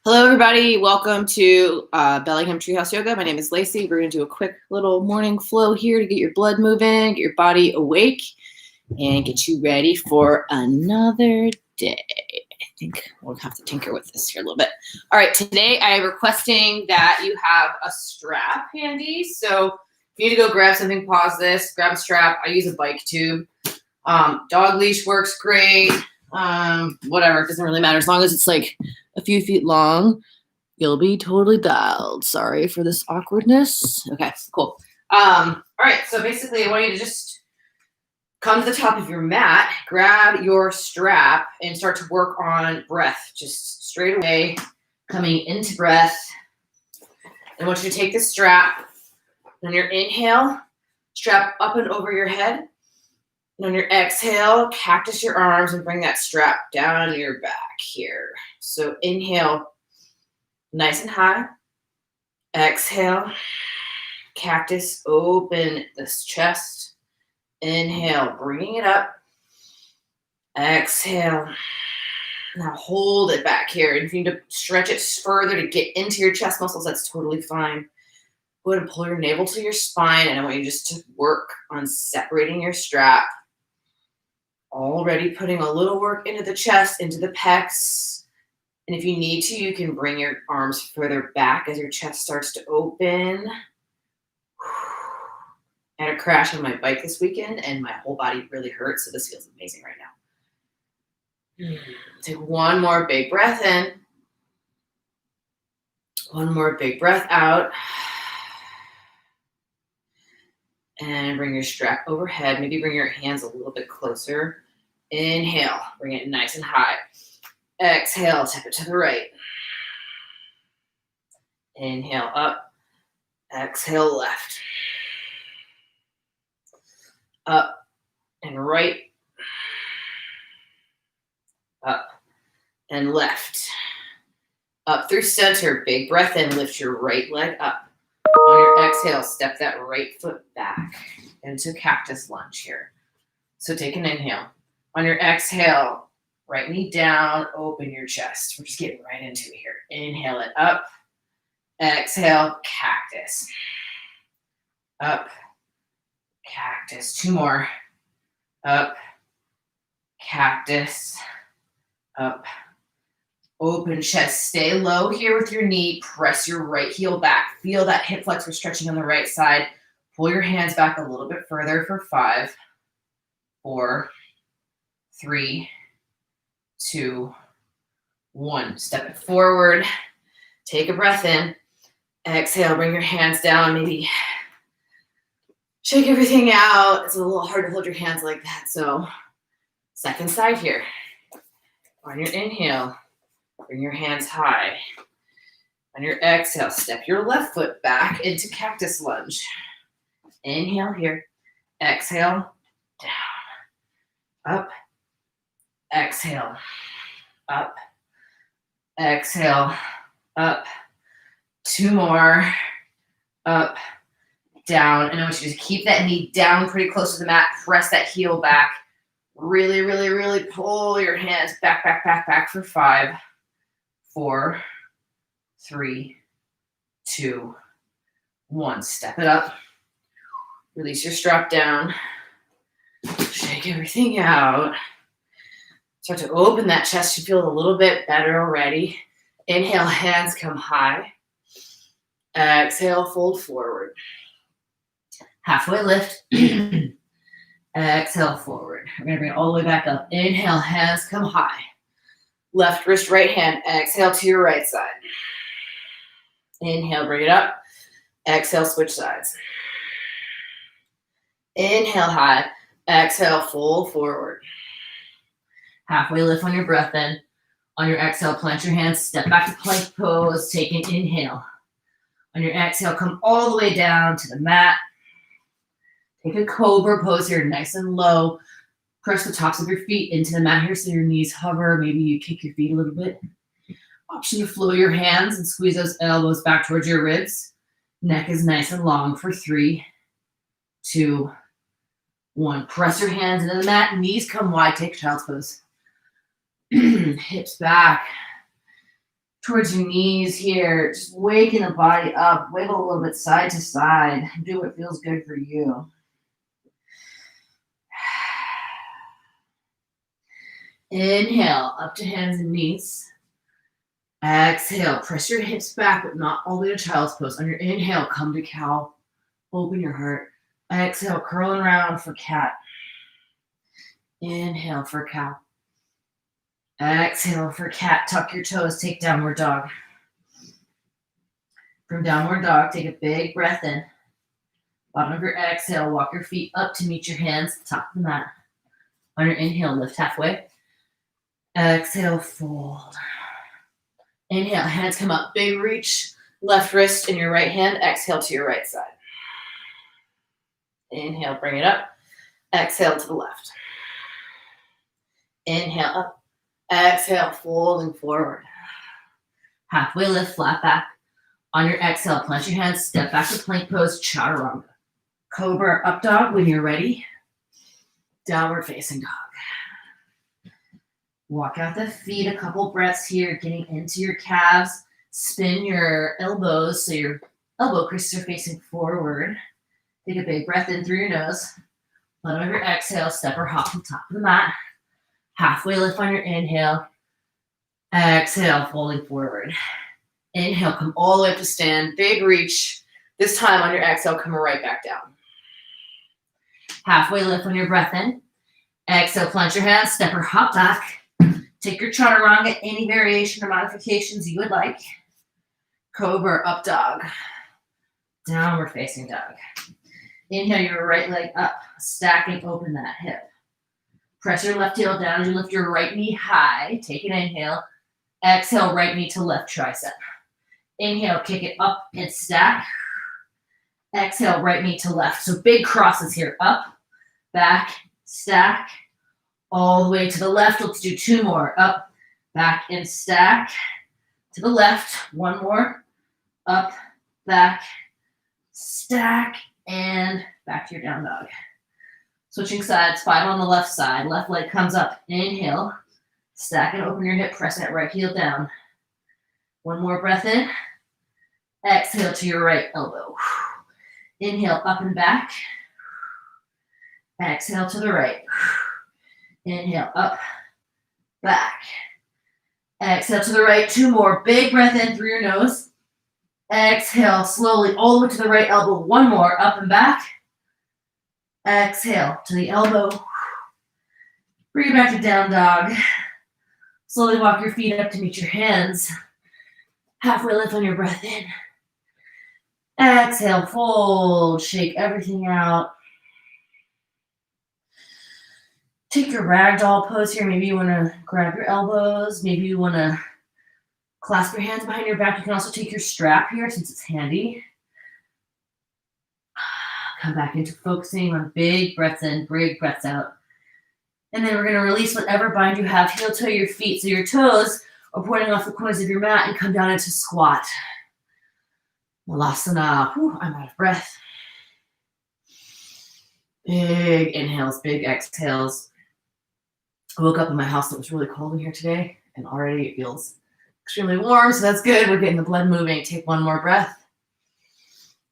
Hello, everybody. Welcome to Bellingham Treehouse Yoga. My name is Lacey. We're going to do a quick little morning flow here to get your blood moving, get your body awake, and get you ready for another day. I think we'll have to tinker with this here a little bit. All right, today I am requesting that you have a strap handy. So if you need to go grab something, pause this, grab a strap. I use a bike tube. Dog leash works great. Whatever, it doesn't really matter. As long as it's like a few feet long, you'll be totally dialed. Sorry for this awkwardness. Okay, cool. All right, so basically I want you to just come to the top of your mat, grab your strap, and start to work on breath. Just straight away, coming into breath. I want you to take the strap, on your inhale, strap up and over your head. And on your exhale, cactus your arms and bring that strap down your back here. So inhale, nice and high. Exhale, cactus, open this chest. Inhale, bringing it up. Exhale. Now hold it back here. If you need to stretch it further to get into your chest muscles, that's totally fine. Go ahead and pull your navel to your spine, and I want you just to work on separating your strap. Already putting a little work into the chest, into the pecs. And if you need to, you can bring your arms further back as your chest starts to open. I had a crash on my bike this weekend and my whole body really hurts, so this feels amazing right now. Take one more big breath in. One more big breath out. And bring your strap overhead. Maybe bring your hands a little bit closer. Inhale, bring it nice and high. Exhale, tip it to the right. Inhale, up. Exhale, left. Up and right. Up and left. Up through center. Big breath in. Lift your right leg up. On your exhale, step that right foot back into cactus lunge here. So take an inhale. On your exhale, right knee down, open your chest. We're just getting right into it here. Inhale it up. Exhale, cactus. Up, cactus. Two more. Up, cactus. Up. Open chest. Stay low here with your knee. Press your right heel back. Feel that hip flexor stretching on the right side. Pull your hands back a little bit further for 5, 4, 3, 2, 1. Step it forward. Take a breath in. Exhale. Bring your hands down. Maybe shake everything out. It's a little hard to hold your hands like that. So second side here. On your inhale, bring your hands high. On your exhale, step your left foot back into cactus lunge. Inhale here. Exhale, down. Up. Exhale. Up. Exhale. Up. 2 more. Up. Down. And I want you to keep that knee down pretty close to the mat. Press that heel back. Really, really, really pull your hands back, back, back, back for 5, 4, 3, 2, 1. Step it up. Release your strap down. Shake everything out. Start to open that chest. You feel a little bit better already. Inhale, hands come high. Exhale, fold forward. Halfway lift. Exhale, forward. We're going to bring it all the way back up. Inhale, hands come high. Left wrist, right hand. Exhale to your right side. Inhale, bring it up. Exhale, switch sides. Inhale, high. Exhale, fold forward. Halfway lift on your breath in. On your exhale, plant your hands. Step back to plank pose. Take an inhale. On your exhale, come all the way down to the mat. Take a cobra pose here, nice and low. Press the tops of your feet into the mat here so your knees hover. Maybe you kick your feet a little bit. Option to flow your hands and squeeze those elbows back towards your ribs. Neck is nice and long for 3, 2, 1. Press your hands into the mat. Knees come wide. Take child's pose. Hips back towards your knees here. Just waking the body up. Wiggle a little bit side to side. Do what feels good for you. Inhale, up to hands and knees. Exhale, press your hips back, but not all the way to child's pose. On your inhale, come to cow. Open your heart. Exhale, curl around for cat. Inhale for cow. Exhale for cat. Tuck your toes. Take downward dog. From downward dog, take a big breath in. Bottom of your exhale, walk your feet up to meet your hands, top of the mat. On your inhale, lift halfway. Exhale, fold. Inhale, hands come up, big reach. Left wrist in your right hand. Exhale to your right side. Inhale, bring it up. Exhale to the left. Inhale up. Exhale, folding forward. Halfway lift, flat back. On your exhale, plant your hands, step back to plank pose, chaturanga. Cobra up dog when you're ready. Downward facing dog. Walk out the feet a couple breaths here, getting into your calves. Spin your elbows so your elbow creases are facing forward. Take a big breath in through your nose. Bottom of your exhale, step or hop from top of the mat. Halfway lift on your inhale. Exhale, folding forward. Inhale, come all the way up to stand. Big reach. This time on your exhale, come right back down. Halfway lift on your breath in. Exhale, plant your hands, step or hop back. Take your chaturanga, any variation or modifications you would like. Cobra, up dog. Downward facing dog. Inhale your right leg up, stacking open that hip. Press your left heel down as you lift your right knee high. Take an inhale. Exhale, right knee to left tricep. Inhale, kick it up and stack. Exhale, right knee to left. So big crosses here. Up, back, stack. All the way to the left. Let's do two more. Up, back, and stack. To the left. One more. Up, back, stack, and back to your down dog. Switching sides. 5 on the left side. Left leg comes up. Inhale. Stack and open your hip. Press that right heel down. One more breath in. Exhale to your right elbow. Inhale, up and back. Exhale to the right. Inhale, up, back. Exhale to the right. 2 more. Big breath in through your nose. Exhale slowly all the way to the right elbow. 1 more. Up and back. Exhale to the elbow. Bring it back to down dog. Slowly walk your feet up to meet your hands. Halfway lift on your breath in. Exhale, fold, shake everything out. Take your ragdoll pose here. Maybe you want to grab your elbows. Maybe you want to clasp your hands behind your back. You can also take your strap here since it's handy. Come back into focusing on big breaths in, big breaths out. And then we're going to release whatever bind you have. Heel toe your feet so your toes are pointing off the corners of your mat and come down into squat. Malasana. Whew, I'm out of breath. Big inhales, big exhales. I woke up in my house and it was really cold in here today, and already it feels extremely warm, so that's good. We're getting the blood moving. Take 1 more breath.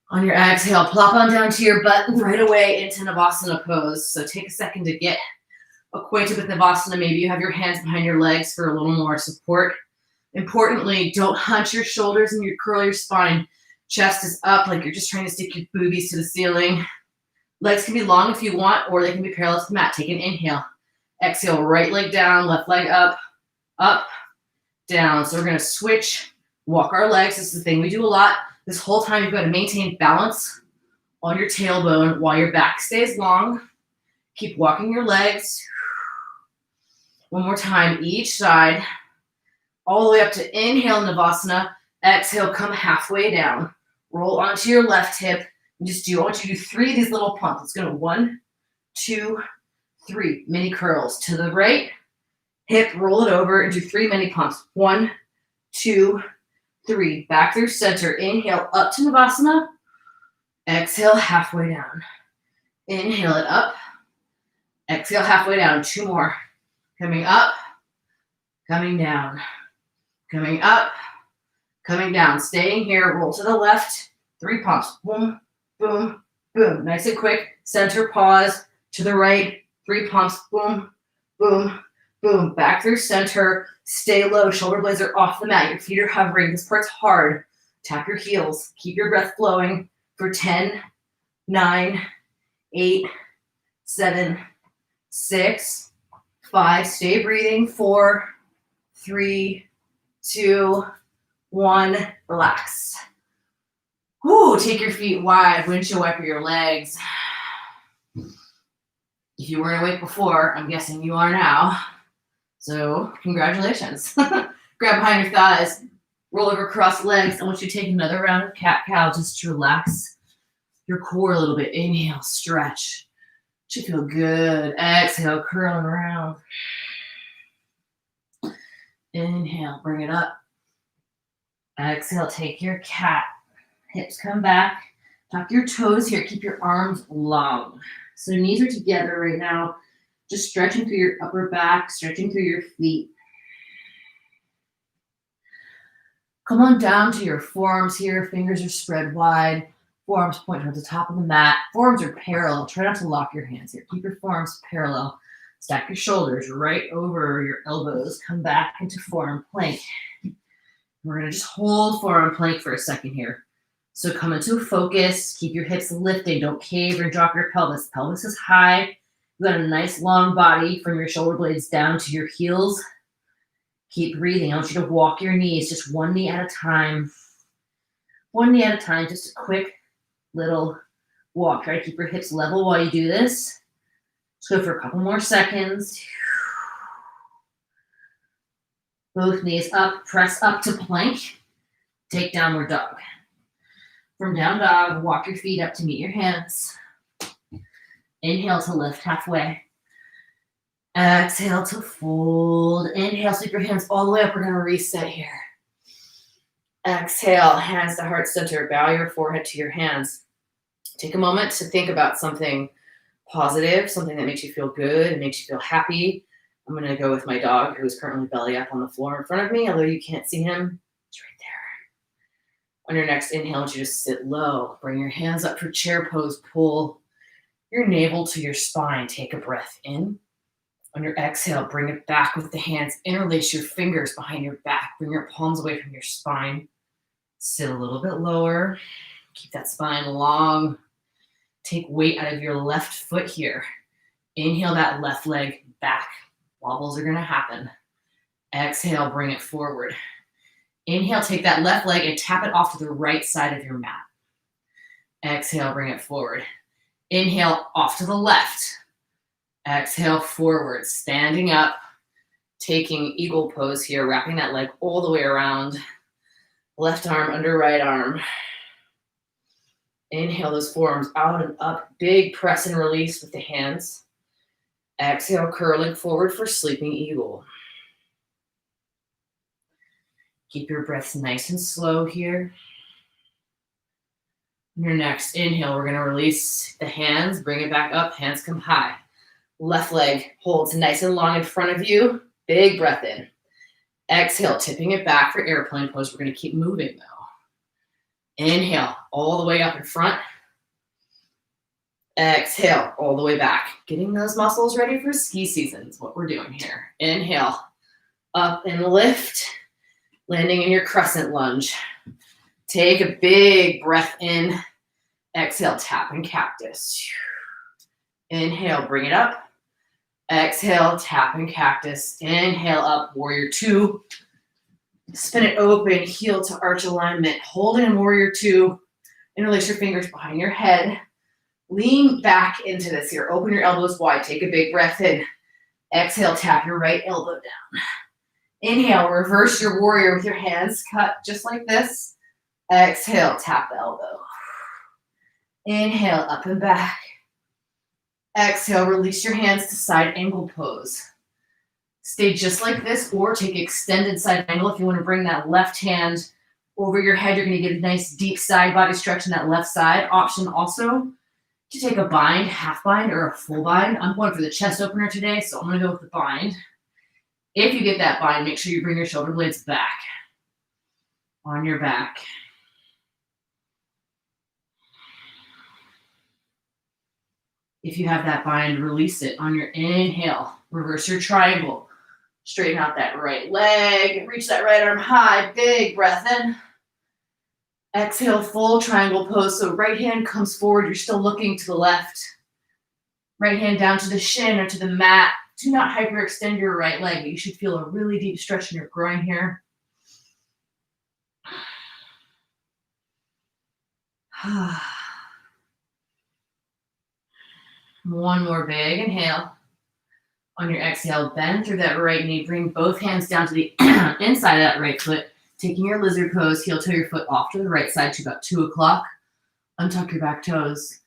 On your exhale, plop on down to your butt right away into Navasana pose. So take a second to get acquainted with Navasana. Maybe you have your hands behind your legs for a little more support. Importantly, don't hunch your shoulders and curl your spine. Chest is up like you're just trying to stick your boobies to the ceiling. Legs can be long if you want, or they can be parallel to the mat. Take an inhale. Exhale, right leg down, left leg up, down. So we're going to switch, walk our legs. This is the thing we do a lot. This whole time you've got to maintain balance on your tailbone while your back stays long. Keep walking your legs. 1 more time, each side. All the way up to inhale, Navasana. Exhale, come halfway down. Roll onto your left hip. And I want you to do 3 of these little pumps. Let's go 1, 2, 3. Mini curls. To the right, hip, roll it over, and do 3 mini pumps. 1, 2, 3. Back through center. Inhale, up to Navasana. Exhale, halfway down. Inhale it up. Exhale, halfway down. 2 more. Coming up, coming down. Coming up, Coming down, staying here, roll to the left, 3 pumps, boom, boom, boom. Nice and quick, center pause, to the right, 3 pumps, boom, boom, boom. Back through center, stay low, shoulder blades are off the mat, your feet are hovering, this part's hard. Tap your heels, keep your breath flowing for 10, 9, 8, 7, 6, 5, stay breathing, 4, 3, 2, 1, relax. Whoo, take your feet wide, windshield wiper your legs. If you weren't awake before, I'm guessing you are now. So congratulations. Grab behind your thighs, roll over cross legs. I want you to take another round of cat-cow just to relax your core a little bit. Inhale, stretch. Should feel good. Exhale, curling around. Inhale, bring it up. Exhale, take your cat. Hips come back. Tuck your toes here. Keep your arms long. So knees are together right now. Just stretching through your upper back, stretching through your feet. Come on down to your forearms here. Fingers are spread wide. Forearms point towards the top of the mat. Forearms are parallel. Try not to lock your hands here. Keep your forearms parallel. Stack your shoulders right over your elbows. Come back into forearm plank. We're going to just hold forearm plank for a second here. So come into focus. Keep your hips lifting. Don't cave or drop your pelvis. Pelvis is high. You've got a nice long body from your shoulder blades down to your heels. Keep breathing. I want you to walk your knees just one knee at a time. One knee at a time. Just a quick little walk. Try to keep your hips level while you do this. Let's go for a couple more seconds. Both knees up. Press up to plank. Take downward dog. From down dog, walk your feet up to meet your hands. Inhale to lift halfway. Exhale to fold. Inhale, sweep your hands all the way up. We're going to reset here. Exhale, hands to heart center. Bow your forehead to your hands. Take a moment to think about something positive, something that makes you feel good and makes you feel happy. I'm going to go with my dog, who is currently belly up on the floor in front of me, although you can't see him. He's right there. On your next inhale, I want you to sit low. Bring your hands up for chair pose. Pull your navel to your spine. Take a breath in. On your exhale, bring it back with the hands. Interlace your fingers behind your back. Bring your palms away from your spine. Sit a little bit lower. Keep that spine long. Take weight out of your left foot here. Inhale that left leg back. Wobbles are going to happen. Exhale, bring it forward. Inhale, take that left leg and tap it off to the right side of your mat. Exhale, bring it forward. Inhale, off to the left. Exhale, forward, standing up, taking eagle pose here, wrapping that leg all the way around. Left arm under right arm. Inhale those forearms out and up. Big press and release with the hands. Exhale, curling forward for sleeping eagle. Keep your breaths nice and slow here. Your next inhale, we're going to release the hands, bring it back up, hands come high. Left leg holds nice and long in front of you. Big breath in. Exhale, tipping it back for airplane pose. We're going to keep moving though. Inhale, all the way up in front. Exhale, all the way back. Getting those muscles ready for ski season is what we're doing here. Inhale, up and lift. Landing in your crescent lunge. Take a big breath in. Exhale, tap and cactus. Inhale, bring it up. Exhale, tap and cactus. Inhale up, warrior two. Spin it open, heel to arch alignment. Hold in warrior two. Interlace your fingers behind your head. Lean back into this here. Open your elbows wide. Take a big breath in. Exhale, tap your right elbow down. Inhale, reverse your warrior with your hands cut just like this. Exhale, tap the elbow. Inhale, up and back. Exhale, release your hands to side angle pose. Stay just like this or take extended side angle. If you want to bring that left hand over your head, you're going to get a nice deep side body stretch in that left side. Option also to take a bind, half bind, or a full bind. I'm going for the chest opener today, so I'm going to go with the bind. If you get that bind, make sure you bring your shoulder blades back. on your back. If you have that bind, release it on your inhale. Reverse your triangle. Straighten out that right leg. Reach that right arm high. Big breath in. Exhale, full triangle pose. So right hand comes forward. You're still looking to the left. Right hand down to the shin or to the mat. Do not hyperextend your right leg. You should feel a really deep stretch in your groin here. One more big inhale. On your exhale, bend through that right knee. Bring both hands down to the inside of that right foot. Taking your lizard pose, heel toe your foot off to the right side to about 2 o'clock. Untuck your back toes.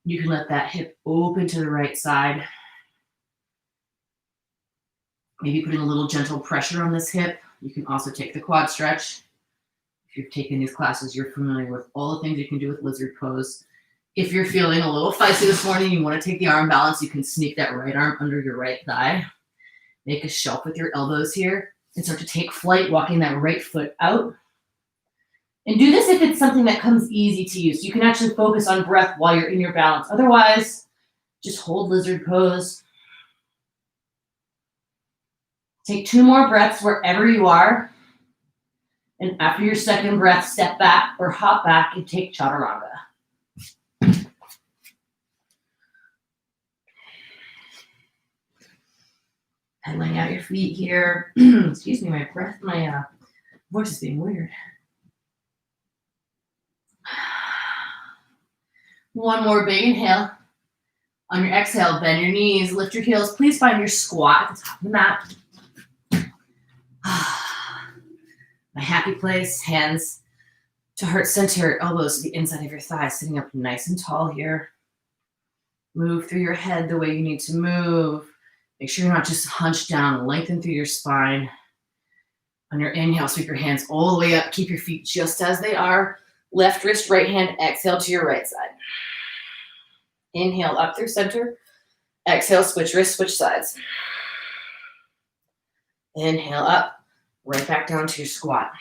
You can let that hip open to the right side. Maybe putting a little gentle pressure on this hip. You can also take the quad stretch. If you've taken these classes, you're familiar with all the things you can do with lizard pose. If you're feeling a little feisty this morning, you want to take the arm balance, you can sneak that right arm under your right thigh. Make a shelf with your elbows here and start to take flight, walking that right foot out. And do this if it's something that comes easy to you. So you can actually focus on breath while you're in your balance. Otherwise, just hold lizard pose. Take 2 more breaths wherever you are. And after your second breath, step back or hop back and take chaturanga. Pedaling out your feet here. Excuse me, my voice is being weird. One more big inhale. On your exhale, bend your knees, lift your heels. Please find your squat at the top of the mat. My happy place, hands to heart center, elbows to the inside of your thighs, sitting up nice and tall here. Move through your head the way you need to move. Make sure you're not just hunched down, lengthen through your spine. On your inhale, sweep your hands all the way up. Keep your feet just as they are. Left wrist, right hand, exhale to your right side. Inhale up through center. Exhale, switch wrists, switch sides. Inhale up, right back down to your squat.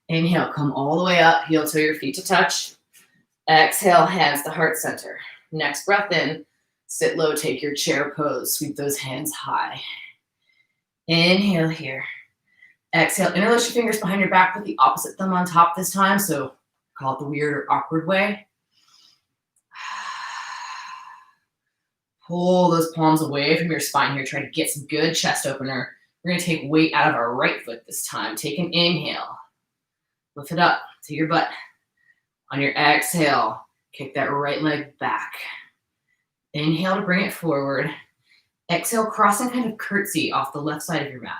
Inhale, come all the way up, heel toe your feet to touch. Exhale, hands to heart center. Next breath in, sit low, take your chair pose. Sweep those hands high. Inhale here. Exhale, interlace your fingers behind your back. Put the opposite thumb on top this time. So call it the weird or awkward way. Pull those palms away from your spine here. Try to get some good chest opener. We're going to take weight out of our right foot this time. Take an inhale. Lift it up to your butt. On your exhale, kick that right leg back. Inhale to bring it forward. Exhale, cross and kind of curtsy off the left side of your mat.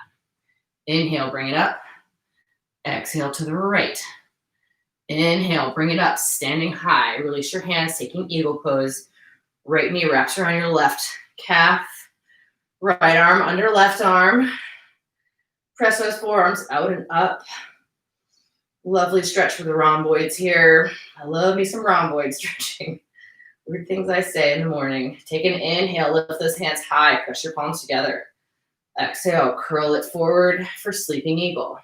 Inhale, bring it up. Exhale to the right. Inhale, bring it up, standing high. Release your hands, taking eagle pose. Right knee wraps around your left calf. Right arm under left arm. Press those forearms out and up. Lovely stretch for the rhomboids here. I love me some rhomboid stretching. Weird things I say in the morning. Take an inhale, lift those hands high, press your palms together. Exhale, curl it forward for sleeping eagle.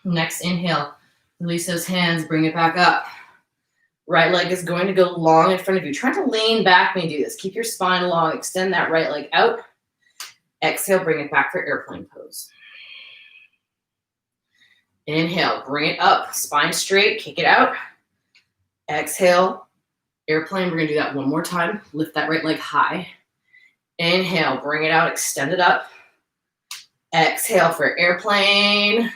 Next inhale, release those hands, bring it back up. Right leg is going to go long in front of you. Try to lean back when you do this. Keep your spine long, extend that right leg out. Exhale, bring it back for airplane pose. Inhale, bring it up, spine straight, kick it out. Exhale, airplane. We're going to do that one more time. Lift that right leg high. Inhale, bring it out, extend it up. Exhale for airplane.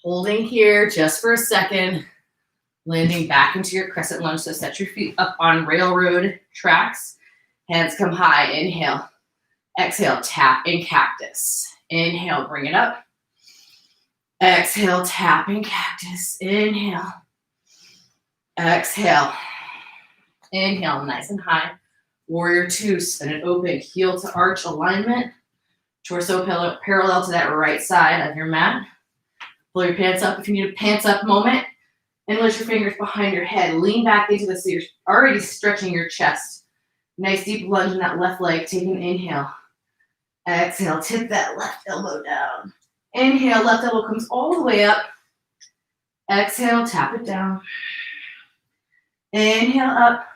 Holding here just for a second. Landing back into your crescent lunge. So set your feet up on railroad tracks. Hands come high. Inhale. Exhale, tap in cactus. Inhale, bring it up. Exhale, tap in cactus. Inhale. Exhale. Inhale, nice and high. Warrior two, spin it open. Heel to arch alignment. Torso parallel to that right side of your mat. Pull your pants up if you need a pants up moment. Interlace your fingers behind your head. Lean back into this so you're already stretching your chest. Nice deep lunge in that left leg. Take an inhale. Exhale, tip that left elbow down. Inhale, left elbow comes all the way up. Exhale, tap it down. Inhale up.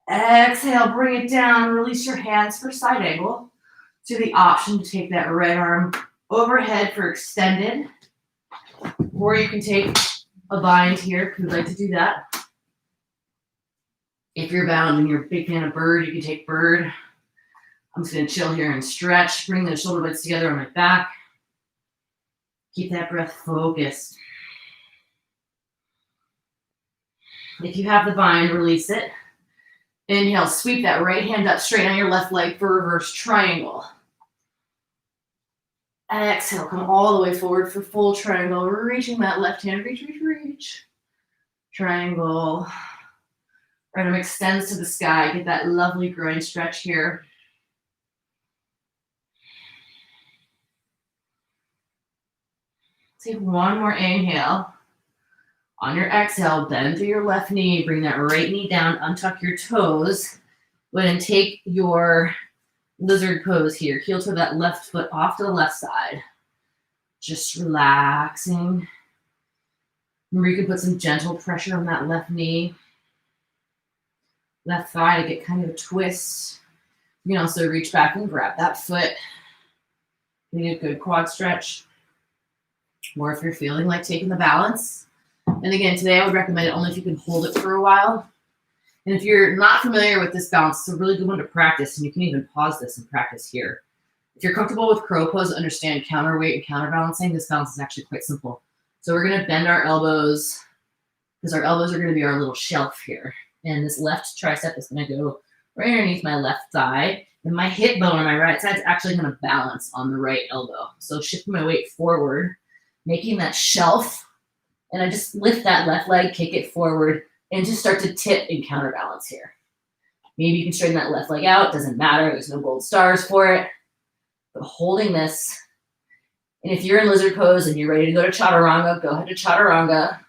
Exhale, bring it down. Release your hands for side angle. So the option to take that right arm overhead for extended. Or you can take a bind here if you'd like to do that. If you're bound and you're a big fan of bird, you can take bird. I'm just going to chill here and stretch. Bring the shoulder blades together on my back. Keep that breath focused. If you have the bind, release it. Inhale, sweep that right hand up straight on your left leg for reverse triangle. Exhale, come all the way forward for full triangle. Reaching that left hand, reach, reach, reach. Triangle. Right arm extends to the sky. Get that lovely groin stretch here. Take one more inhale. On your exhale, bend through your left knee. Bring that right knee down. Untuck your toes. Go ahead and take your lizard pose here. Heel to that left foot off to the left side. Just relaxing. Remember, you can put some gentle pressure on that left knee. Left thigh to get kind of a twist. You can also reach back and grab that foot. Get a good quad stretch. Or if you're feeling like taking the balance. And again, today I would recommend it only if you can hold it for a while. And if you're not familiar with this balance, it's a really good one to practice, and you can even pause this and practice here. If you're comfortable with crow pose, understand counterweight and counterbalancing, this balance is actually quite simple. So we're going to bend our elbows, because our elbows are going to be our little shelf here. And this left tricep is going to go right underneath my left thigh, and my hip bone on my right side is actually going to balance on the right elbow. So shift my weight forward, making that shelf. And I just lift that left leg, kick it forward, and just start to tip and counterbalance here. Maybe you can straighten that left leg out. Doesn't matter. There's no gold stars for it. But holding this. And if you're in lizard pose and you're ready to go to chaturanga, go ahead to chaturanga.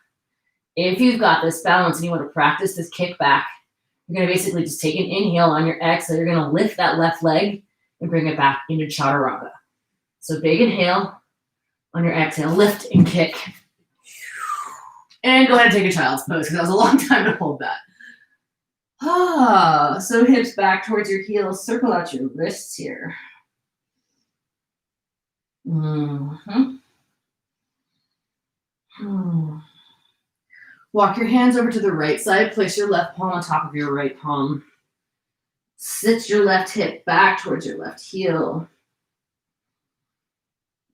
If you've got this balance and you want to practice this kick back, you're going to basically just take an inhale on your exhale. You're going to lift that left leg and bring it back into chaturanga. So big inhale on your exhale. Lift and kick. And go ahead and take a child's pose, because that was a long time to hold that. So hips back towards your heels. Circle out your wrists here. Walk your hands over to the right side. Place your left palm on top of your right palm. Sit your left hip back towards your left heel.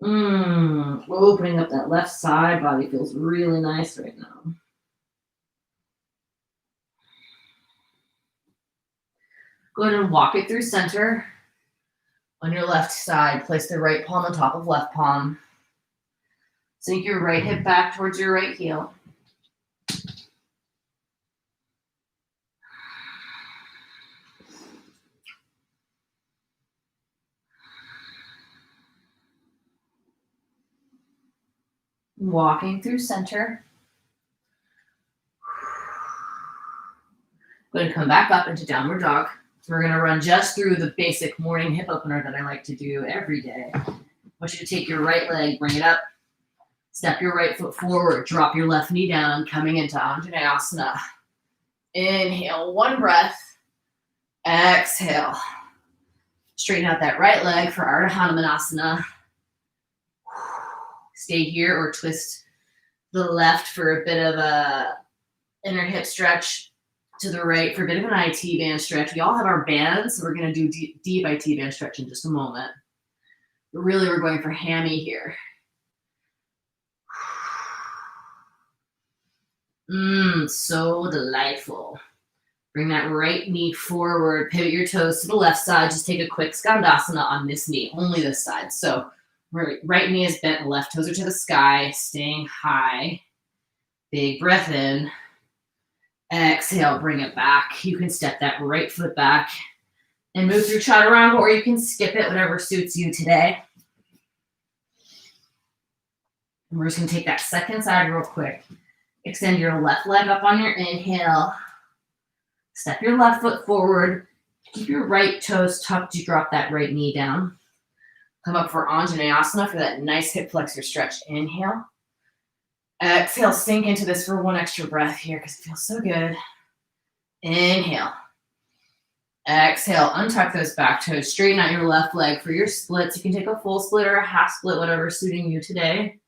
Opening up that left side. Body feels really nice right now. Go ahead and walk it through center. On your left side, place the right palm on top of left palm. Sink your right hip back towards your right heel. Walking through center. Go ahead and come back up into downward dog. So we're going to run just through the basic morning hip opener that I like to do every day. I want you to take your right leg, bring it up, step your right foot forward, drop your left knee down, coming into Anjaneyasana. Inhale, one breath. Exhale. Straighten out that right leg for Ardha Hanumanasana. Stay here or twist the left for a bit of a inner hip stretch, to the right for a bit of an IT band stretch. We all have our bands, so we're going to do deep IT band stretch in just a moment. But really, we're going for hammy here. So delightful. Bring that right knee forward, pivot your toes to the left side. Just take a quick skandasana on this knee, only this side. So right knee is bent, left toes are to the sky, staying high. Big breath in. Exhale, bring it back. You can step that right foot back and move through chaturanga, or you can skip it, whatever suits you today. And we're just going to take that second side real quick. Extend your left leg up on your inhale. Step your left foot forward. Keep your right toes tucked. You drop that right knee down. Come up for Anjaneyasana for that nice hip flexor stretch. Inhale. Exhale, sink into this for one extra breath here because it feels so good. Inhale. Exhale, untuck those back toes. Straighten out your left leg for your splits. You can take a full split or a half split, whatever's suiting you today.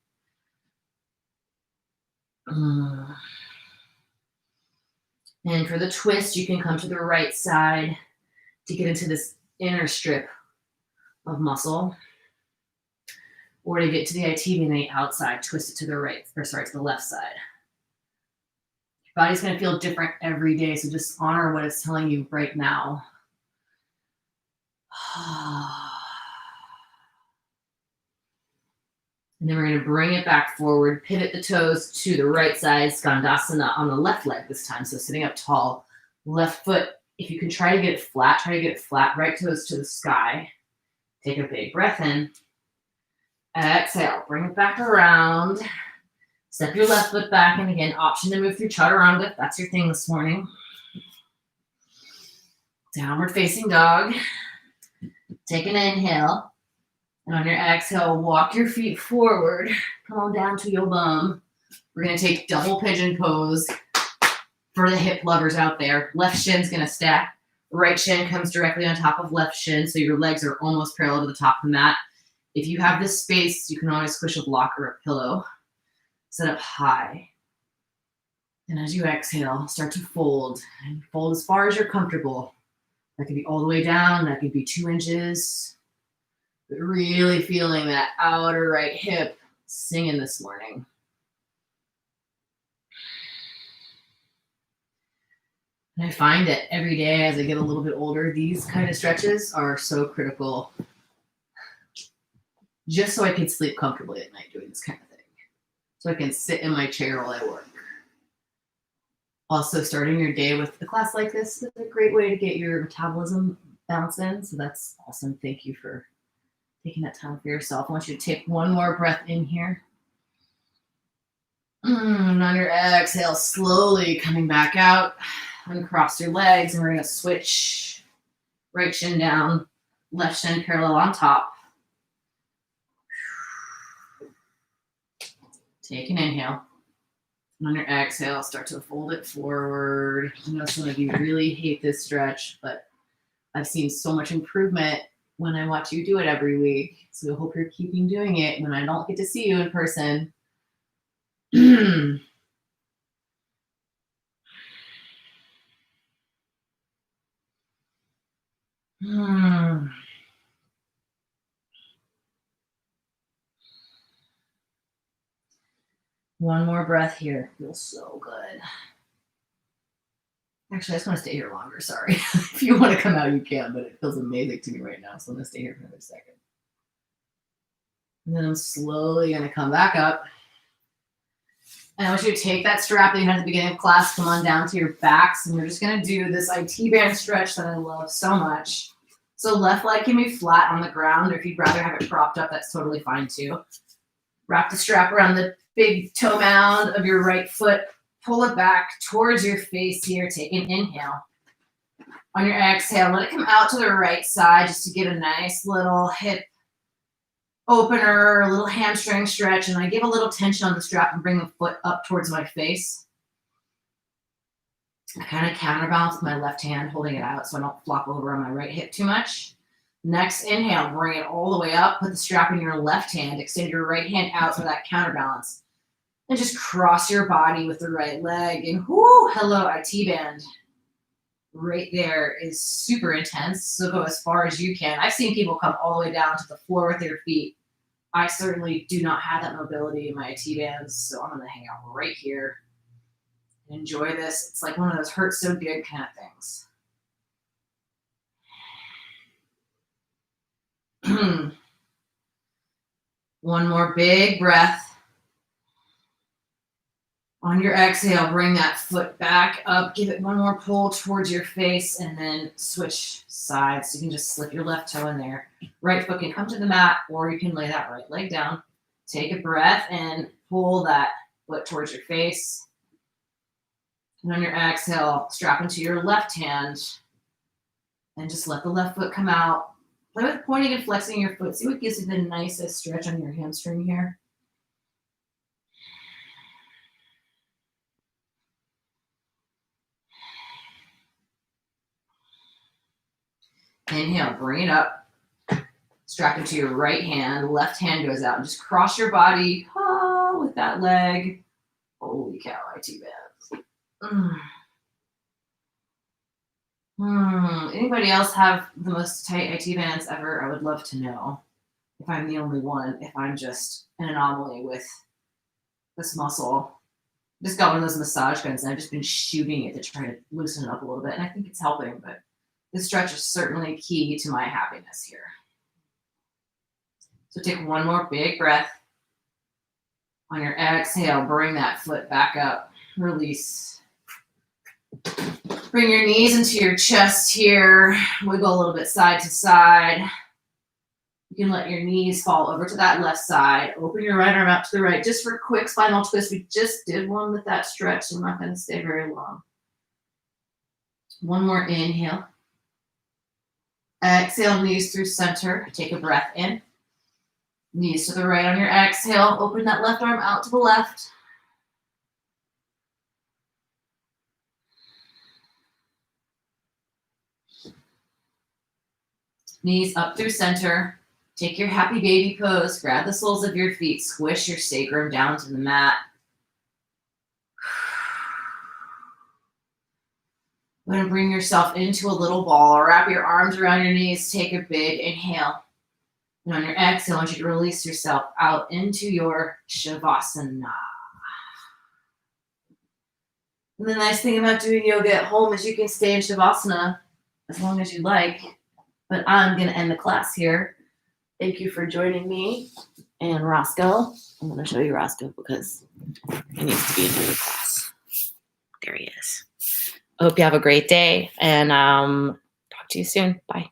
And for the twist, you can come to the right side to get into this inner strip of muscle. Or to get to the IT being the outside, twist it to the right, or sorry, to the left side. Your body's gonna feel different every day, so just honor what it's telling you right now. And then we're gonna bring it back forward, pivot the toes to the right side, Skandasana on the left leg this time, so sitting up tall. Left foot, if you can try to get it flat, right toes to the sky. Take a big breath in. Exhale, bring it back around. Step your left foot back, and again, option to move through chaturanga if that's your thing this morning. Downward facing dog. Take an inhale. And on your exhale, walk your feet forward. Come on down to your bum. We're going to take double pigeon pose for the hip lovers out there. Left shin's going to stack. Right shin comes directly on top of left shin, so your legs are almost parallel to the top of the mat. If you have this space, you can always squish a block or a pillow. Sit up high. And as you exhale, start to fold. And fold as far as you're comfortable. That could be all the way down. That could be 2 inches. But really feeling that outer right hip singing this morning. And I find that every day as I get a little bit older, these kind of stretches are so critical. Just so I can sleep comfortably at night doing this kind of thing. So I can sit in my chair while I work. Also, starting your day with a class like this is a great way to get your metabolism balanced in. So that's awesome. Thank you for taking that time for yourself. I want you to take one more breath in here. And on your exhale, slowly coming back out. Uncross your legs, and we're going to switch. Right shin down, left shin parallel on top. Take an inhale. And on your exhale, start to fold it forward. I know some of you really hate this stretch, but I've seen so much improvement when I watch you do it every week. So I hope you're keeping doing it when I don't get to see you in person. One more breath here. Feels so good. Actually, I just want to stay here longer. Sorry. If you want to come out, you can, but it feels amazing to me right now. So I'm going to stay here for another second. And then I'm slowly going to come back up. And I want you to take that strap that you had at the beginning of class, come on down to your backs, and we're just going to do this IT band stretch that I love so much. So left leg can be flat on the ground, or if you'd rather have it propped up, that's totally fine too. Wrap the strap around the big toe mound of your right foot. Pull it back towards your face here. Take an inhale. On your exhale, let it come out to the right side just to get a nice little hip opener, a little hamstring stretch. And I give a little tension on the strap and bring the foot up towards my face. I kind of counterbalance with my left hand, holding it out so I don't flop over on my right hip too much. Next inhale, bring it all the way up. Put the strap in your left hand. Extend your right hand out for that counterbalance. And just cross your body with the right leg. And whoo, hello, IT band. Right there is super intense. So go as far as you can. I've seen people come all the way down to the floor with their feet. I certainly do not have that mobility in my IT bands. So I'm going to hang out right here and enjoy this. It's like one of those hurts so good kind of things. One more big breath. On your exhale, bring that foot back up. Give it one more pull towards your face and then switch sides. You can just slip your left toe in there. Right foot can come to the mat, or you can lay that right leg down. Take a breath and pull that foot towards your face. And on your exhale, strap into your left hand and just let the left foot come out. Play with pointing and flexing your foot. See what gives you the nicest stretch on your hamstring here. Inhale, bring it up. Strap into your right hand. Left hand goes out. And just cross your body with that leg. Holy cow, IT bands. Anybody else have the most tight IT bands ever? I would love to know if I'm the only one, if I'm just an anomaly with this muscle. Just got one of those massage guns and I've just been shooting it to try to loosen it up a little bit. And I think it's helping, but this stretch is certainly key to my happiness here. So take one more big breath. On your exhale, bring that foot back up. Release. Bring your knees into your chest here. Wiggle a little bit side to side. You can let your knees fall over to that left side. Open your right arm out to the right. Just for a quick spinal twist. We just did one with that stretch, so we're not going to stay very long. One more inhale. Exhale, knees through center. Take a breath in. Knees to the right on your exhale. Open that left arm out to the left. Knees up through center. Take your happy baby pose. Grab the soles of your feet. Squish your sacrum down to the mat. Go ahead and bring yourself into a little ball. Wrap your arms around your knees. Take a big inhale. And on your exhale, I want you to release yourself out into your Shavasana. And the nice thing about doing yoga at home is you can stay in Shavasana as long as you like. But I'm going to end the class here. Thank you for joining me and Roscoe. I'm going to show you Roscoe because he needs to be in the class. There he is. I hope you have a great day and talk to you soon. Bye.